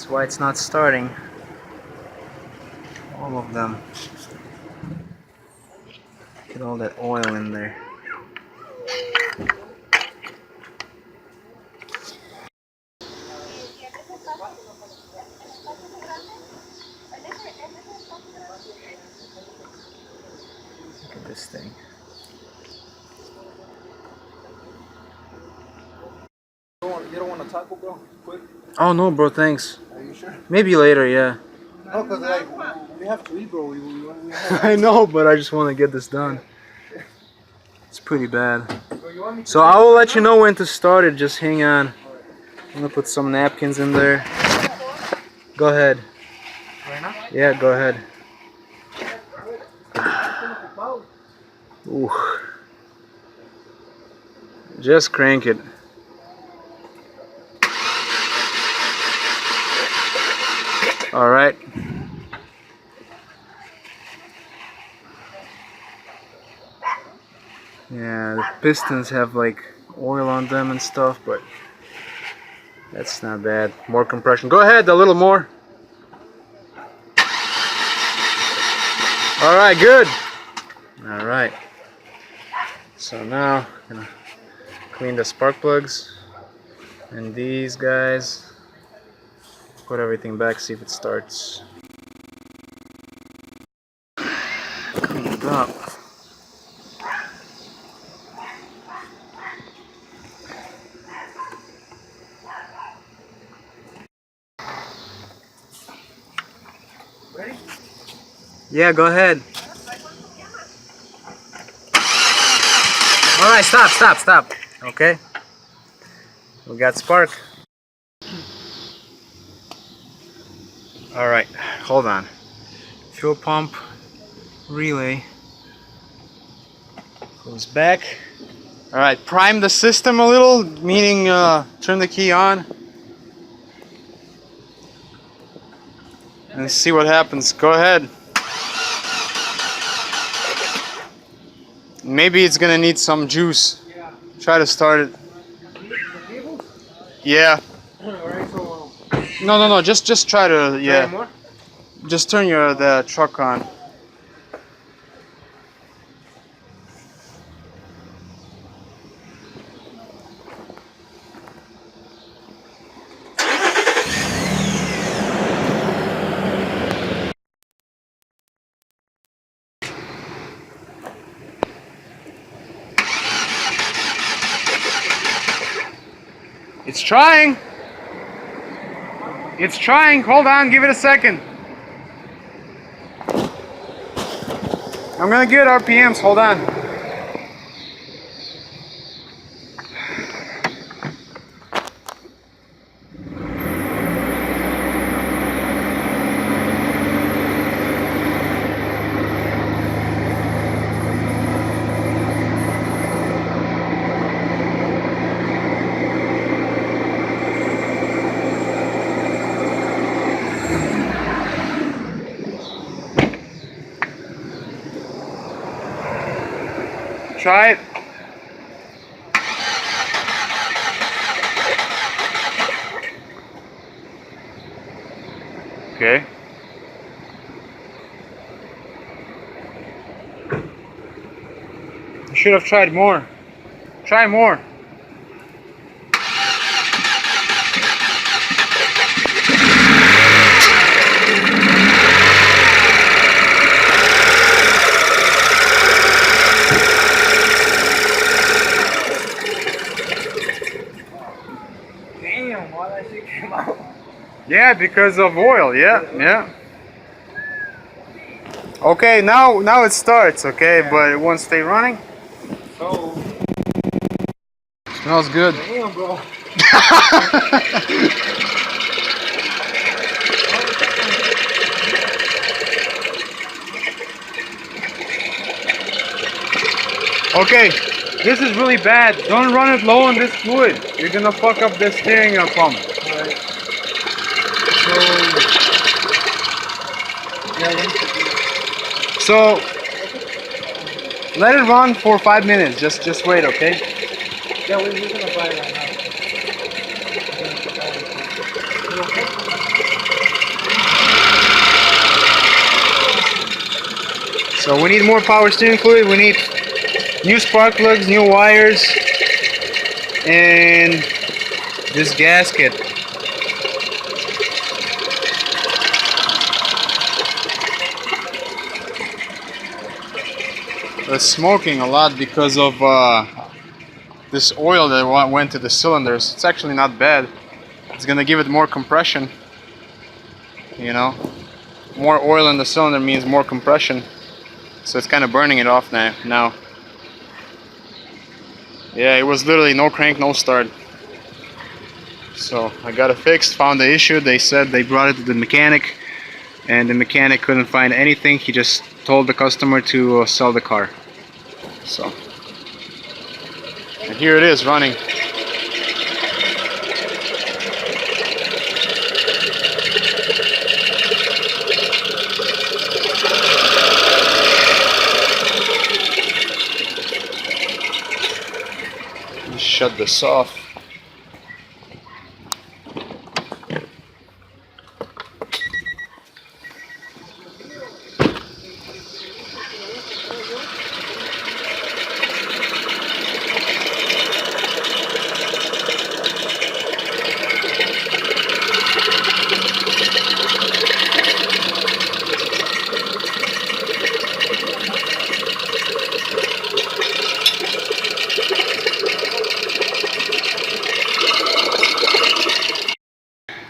That's why it's not starting. All of them. Get all that oil in there. Look at this thing. You don't want a taco, bro? Quick? Oh no, bro, thanks. Are you sure? Maybe later, yeah. No, because like, we have to eat, bro. We have I know, but I just want to get this done. It's pretty bad. So I will let you know when to start it. Just hang on. I'm gonna put some napkins in there. Go ahead. Yeah, go ahead. Ooh. Just crank it. All right. Yeah, the pistons have like oil on them and stuff, but that's not bad. More compression. Go ahead, a little more. All right, good. All right. So now I'm gonna clean the spark plugs and these guys. Put everything back, see if it starts. Clean it up. Ready? Yeah, go ahead. Alright, stop. Okay. We got spark. Alright, hold on. Fuel pump relay goes back. Alright, prime the system a little, meaning turn the key on. And see what happens. Go ahead. Maybe it's gonna need some juice. Try to start it. Yeah. Alright, so... No. Just try to, yeah. more? Just turn the truck on. It's trying. It's trying. Hold on, give it a second. I'm gonna get RPMs. Hold on. Try it. Okay. You should have tried more. Try more. Damn, all that shit came out. Yeah, because of oil. Yeah. Okay, now it starts. Okay, Yeah. but it won't stay running. So... Smells good. Damn, bro. Okay, this is really bad. Don't run it low on this fluid. You're gonna fuck up the steering pump. Alright. So let it run for 5 minutes. Just wait, okay? Yeah, we're gonna buy it right now. You okay? So we need more power steering fluid, we need new spark plugs, new wires, and this gasket. It's smoking a lot because of this oil that went to the cylinders. It's actually not bad. It's gonna give it more compression, you know. More oil in the cylinder means more compression, so it's kind of burning it off now. Yeah, it was literally no crank, no start. So I got it fixed, found the issue. They said they brought it to the mechanic, and the mechanic couldn't find anything. He just told the customer to sell the car. So, and here it is running. Shut this off.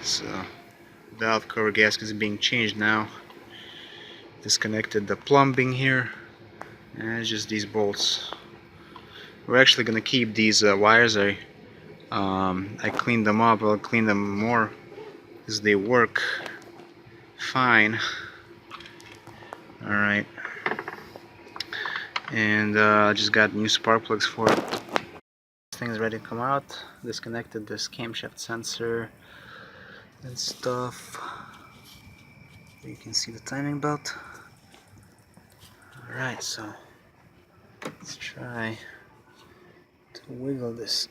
So, valve cover gasket is being changed now. Disconnected the plumbing here, and it's just these bolts. We're actually gonna keep these wires. I cleaned them up. I'll clean them more because they work fine. All right, and I just got new spark plugs for it. This thing is ready to come out. Disconnected this camshaft sensor and stuff. You can see the timing belt. Alright, so let's try to wiggle this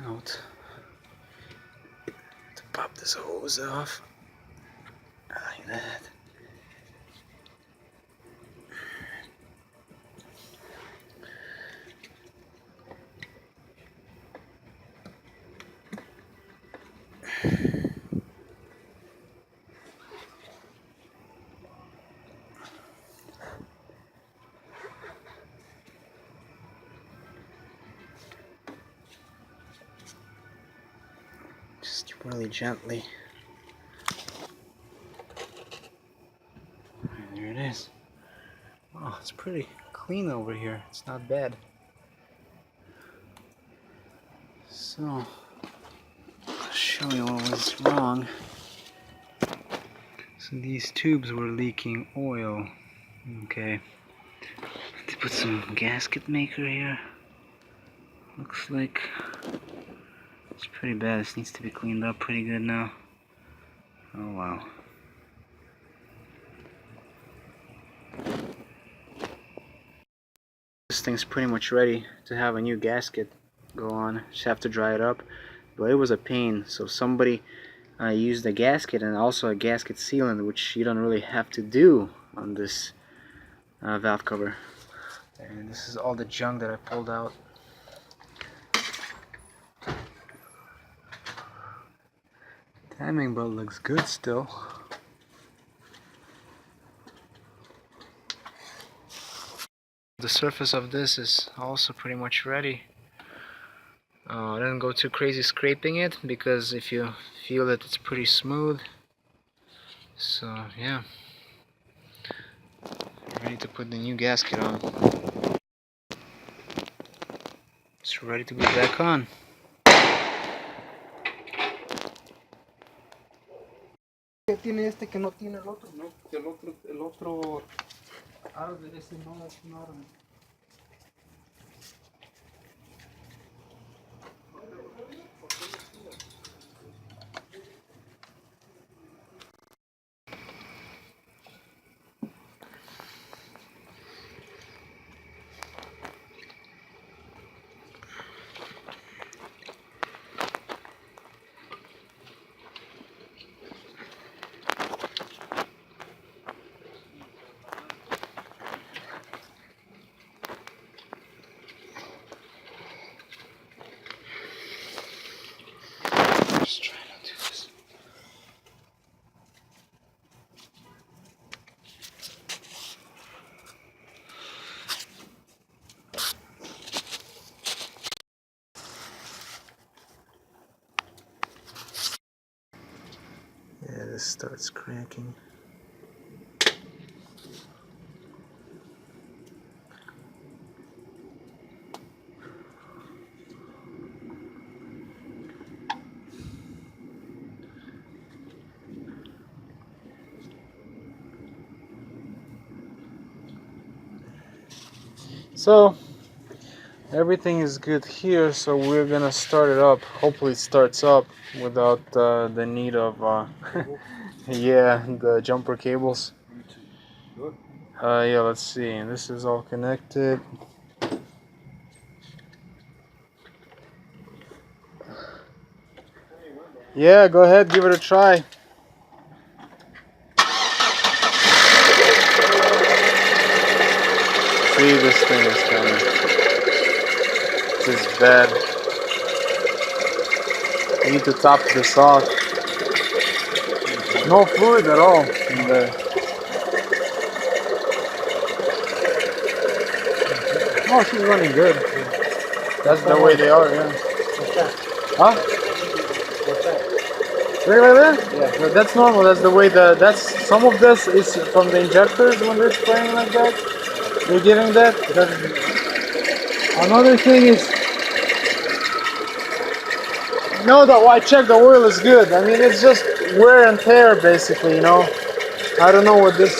out to pop this hose off like that. Just really gently. And there it is. Oh, it's pretty clean over here. It's not bad. So, I'll show you what was wrong. So these tubes were leaking oil. Okay. Let's put some gasket maker here. Looks like it's pretty bad. This needs to be cleaned up pretty good now. Oh wow. This thing's pretty much ready to have a new gasket go on. Just have to dry it up. But it was a pain. So somebody used a gasket and also a gasket sealant, which you don't really have to do on this valve cover. And this is all the junk that I pulled out. Timing belt looks good still. The surface of this is also pretty much ready. I didn't go too crazy scraping it because if you feel that it's pretty smooth. So yeah, ready to put the new gasket on. It's ready to be back on. Tiene este que no tiene el otro, ¿no? El otro árbol ese no es un árbol. Yeah, this starts cracking. So everything is good here, so we're gonna start it up. Hopefully it starts up without the need of yeah, the jumper cables. Yeah, let's see. This is all connected. Yeah, go ahead, give it a try. See, this thing is coming. This is bad. You need to top this off. No fluid at all in there. Oh, she's running good. That's the way they are, yeah. Huh? Right there? Yeah. No, that's normal. That's the way that's some of this is from the injectors when they're spraying like that. They're giving that. Another thing is, no, I checked the oil is good. I mean, it's just wear and tear basically, you know. I don't know what this.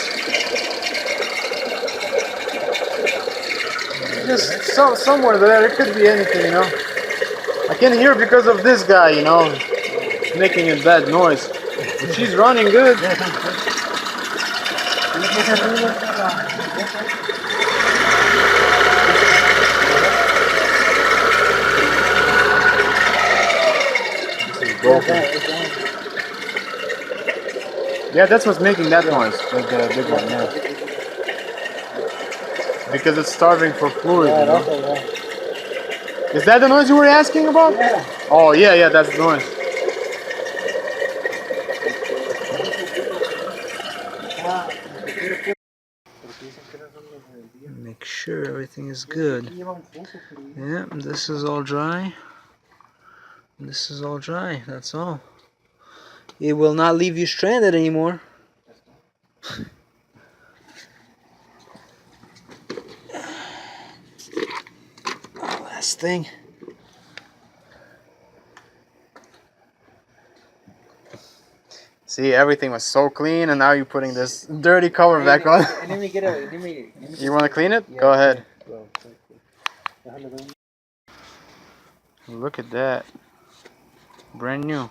Just somewhere there. It could be anything, you know. I can hear because of this guy, you know, making a bad noise. But she's running good. This is broken. Yeah, that's what's making that noise, like the big one, yeah. Because it's starving for fluid, you know? Is that the noise you were asking about? Yeah. Oh, yeah, that's the noise. Make sure everything is good. Yeah, this is all dry. This is all dry, that's all. It will not leave you stranded anymore. Last thing. See, everything was so clean, and now you're putting this dirty cover back on. You want to clean it? Yeah, go ahead. Look at that. Brand new.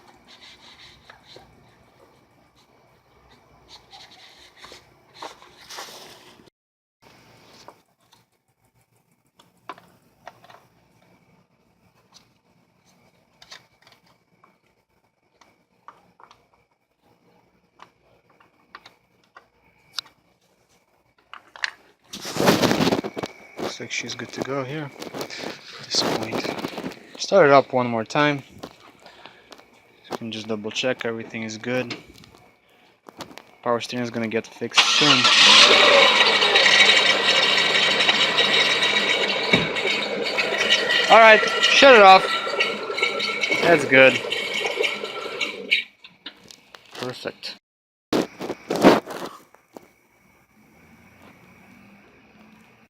Looks like she's good to go here at this point. Start it up one more time. You can just double check everything is good. Power steering is gonna get fixed soon. Alright, shut it off. That's good. Perfect.